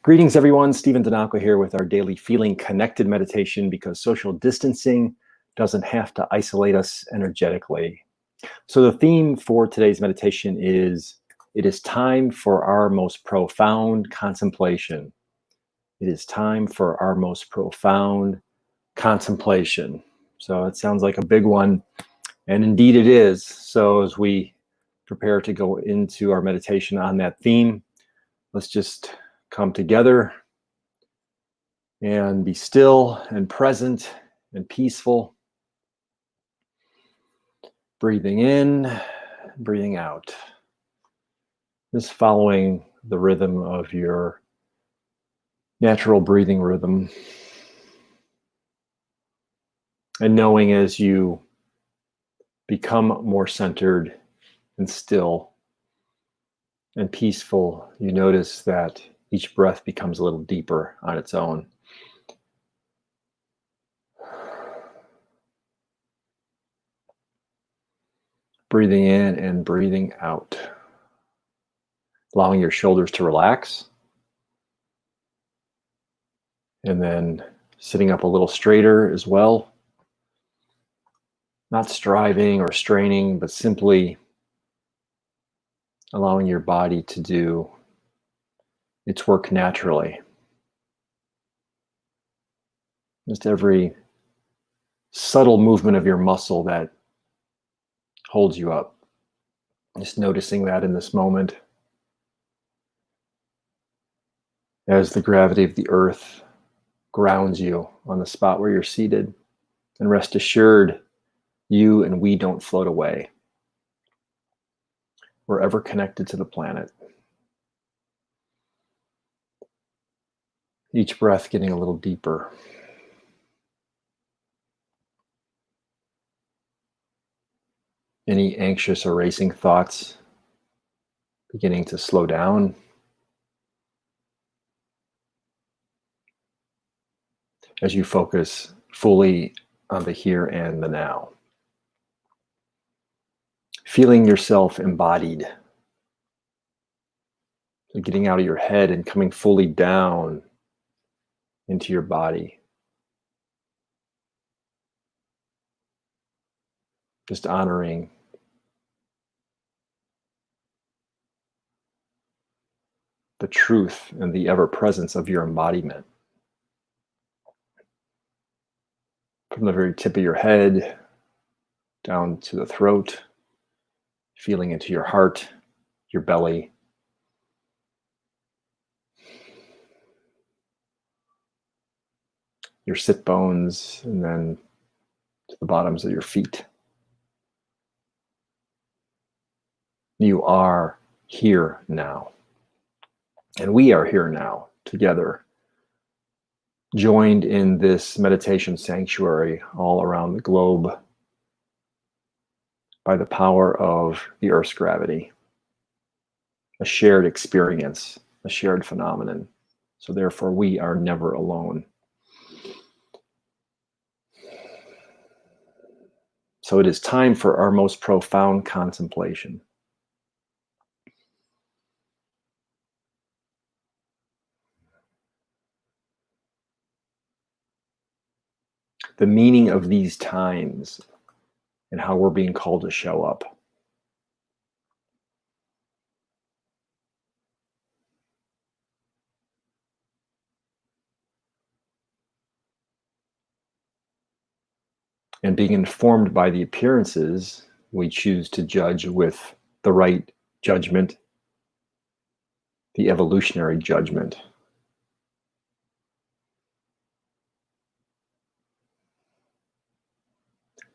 Greetings, everyone. Stephen Donacqua here with our daily Feeling Connected meditation, because social distancing doesn't have to isolate us energetically. So the theme for today's meditation is, it is time for our most profound contemplation. It is time for our most profound contemplation. So it sounds like a big one, and indeed it is. So as we prepare to go into our meditation on that theme, let's just come together and be still and present and peaceful. Breathing in, breathing out. Just following the rhythm of your natural breathing rhythm. And knowing as you become more centered and still and peaceful, you notice that each breath becomes a little deeper on its own. Breathing in and breathing out. Allowing your shoulders to relax. And then sitting up a little straighter as well. Not striving or straining, but simply allowing your body to do its work naturally. Just every subtle movement of your muscle that holds you up. Just noticing that in this moment, as the gravity of the earth grounds you on the spot where you're seated. And rest assured, you and we don't float away. We're ever connected to the planet. Each breath getting a little deeper. Any anxious or racing thoughts beginning to slow down. As you focus fully on the here and the now. Feeling yourself embodied. So getting out of your head and coming fully down into your body. Just honoring the truth and the ever-presence of your embodiment. From the very tip of your head down to the throat, feeling into your heart, your belly, your sit bones, and then to the bottoms of your feet. You are here now. And we are here now together, joined in this meditation sanctuary all around the globe by the power of the Earth's gravity, a shared experience, a shared phenomenon. So therefore, we are never alone. So it is time for our most profound contemplation. The meaning of these times and how we're being called to show up. And being informed by the appearances we choose to judge with the right judgment, the evolutionary judgment.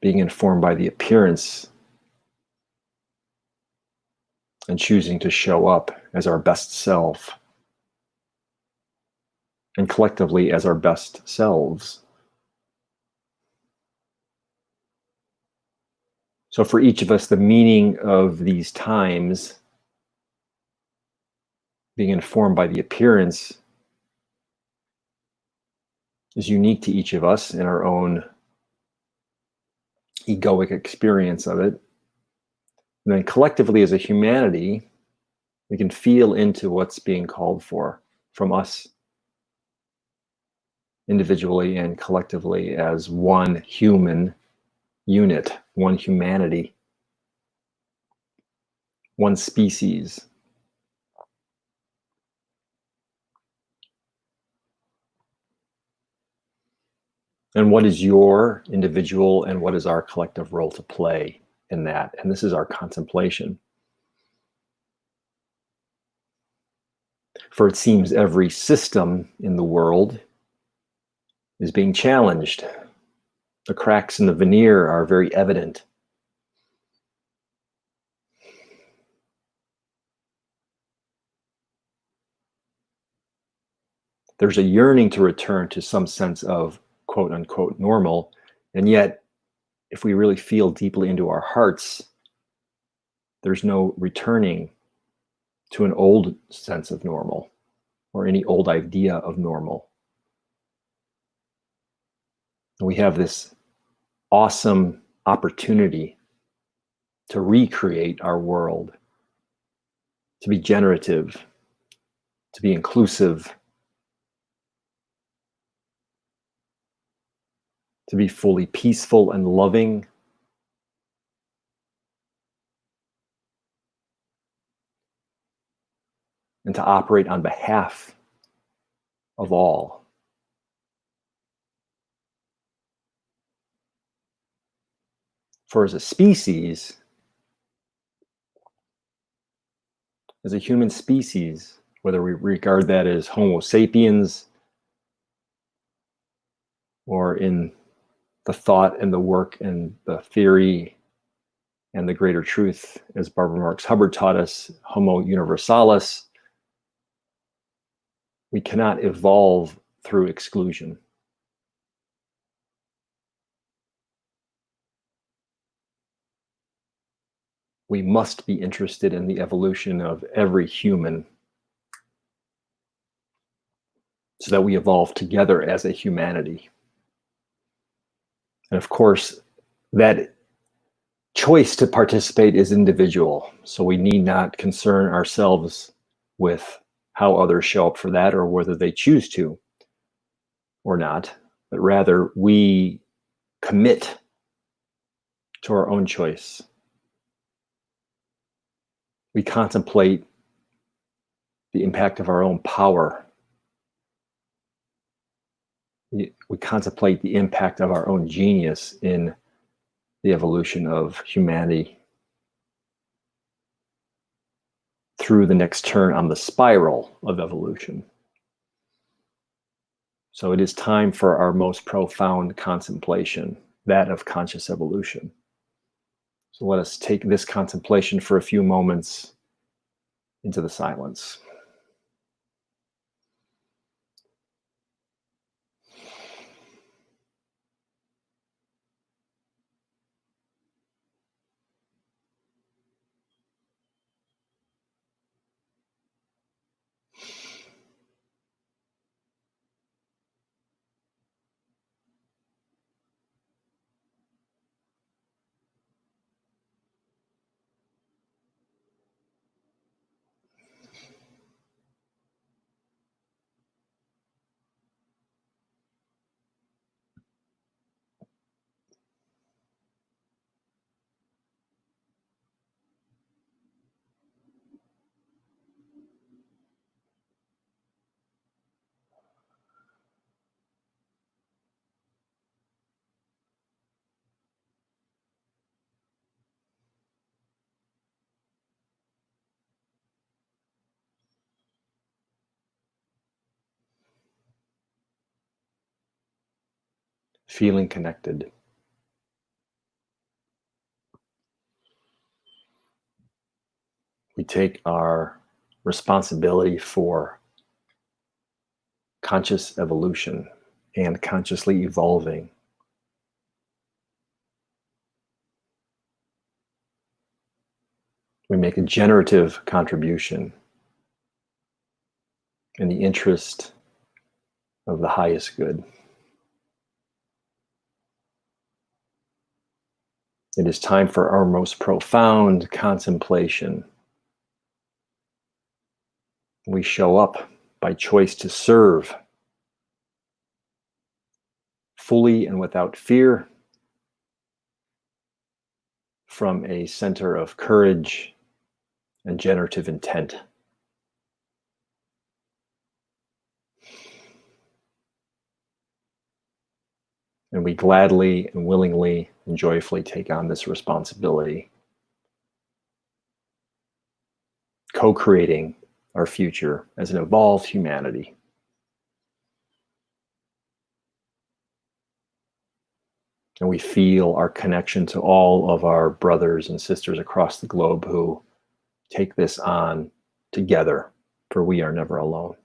Being informed by the appearance and choosing to show up as our best self, and collectively as our best selves. So for each of us, the meaning of these times, being informed by the appearance, is unique to each of us in our own egoic experience of it. And then collectively as a humanity, we can feel into what's being called for. from us individually and collectively as one human unit, one humanity, one species. And what is your individual and what is our collective role to play in that? And this is our contemplation. For it seems every system in the world is being challenged. The cracks in the veneer are very evident. There's a yearning to return to some sense of quote unquote normal. And yet, if we really feel deeply into our hearts, there's no returning to an old sense of normal or any old idea of normal. We have this awesome opportunity to recreate our world, to be generative, to be inclusive, to be fully peaceful and loving, and to operate on behalf of all. For as a species, as a human species, whether we regard that as Homo sapiens or in the thought and the work and the theory and the greater truth, as Barbara Marx Hubbard taught us, Homo universalis, we cannot evolve through exclusion. We must be interested in the evolution of every human so that we evolve together as a humanity. And of course, that choice to participate is individual. So we need not concern ourselves with how others show up for that or whether they choose to or not, but rather we commit to our own choice. We contemplate the impact of our own power. We contemplate the impact of our own genius in the evolution of humanity through the next turn on the spiral of evolution. So it is time for our most profound contemplation, that of conscious evolution. So let us take this contemplation for a few moments into the silence. Feeling connected. We take our responsibility for conscious evolution and consciously evolving. We make a generative contribution in the interest of the highest good. It is time for our most profound contemplation. We show up by choice to serve fully and without fear from a center of courage and generative intent. And we gladly and willingly and joyfully take on this responsibility, co-creating our future as an evolved humanity. And we feel our connection to all of our brothers and sisters across the globe who take this on together, for we are never alone.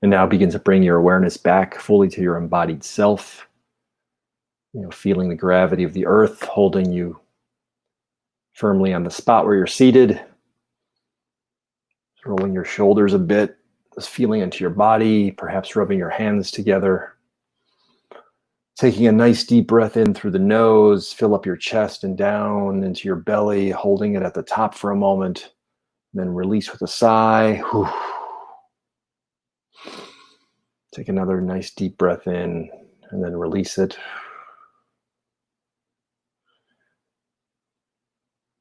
And now begin to bring your awareness back fully to your embodied self, feeling the gravity of the earth holding you firmly on the spot where you're seated, rolling your shoulders a bit, just feeling into your body, perhaps rubbing your hands together, taking a nice deep breath in through the nose, fill up your chest and down into your belly, holding it at the top for a moment, then release with a sigh. Whew. Take another nice deep breath in and then release it.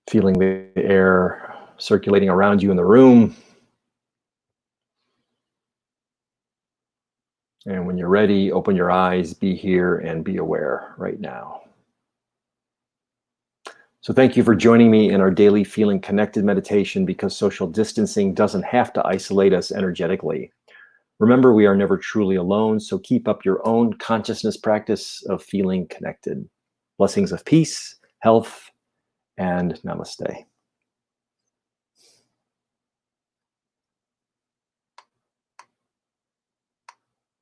Feeling the air circulating around you in the room. And when you're ready, open your eyes, be here and be aware right now. So thank you for joining me in our daily Feeling Connected meditation, because social distancing doesn't have to isolate us energetically. Remember, we are never truly alone, so keep up your own consciousness practice of feeling connected. Blessings of peace, health, and namaste.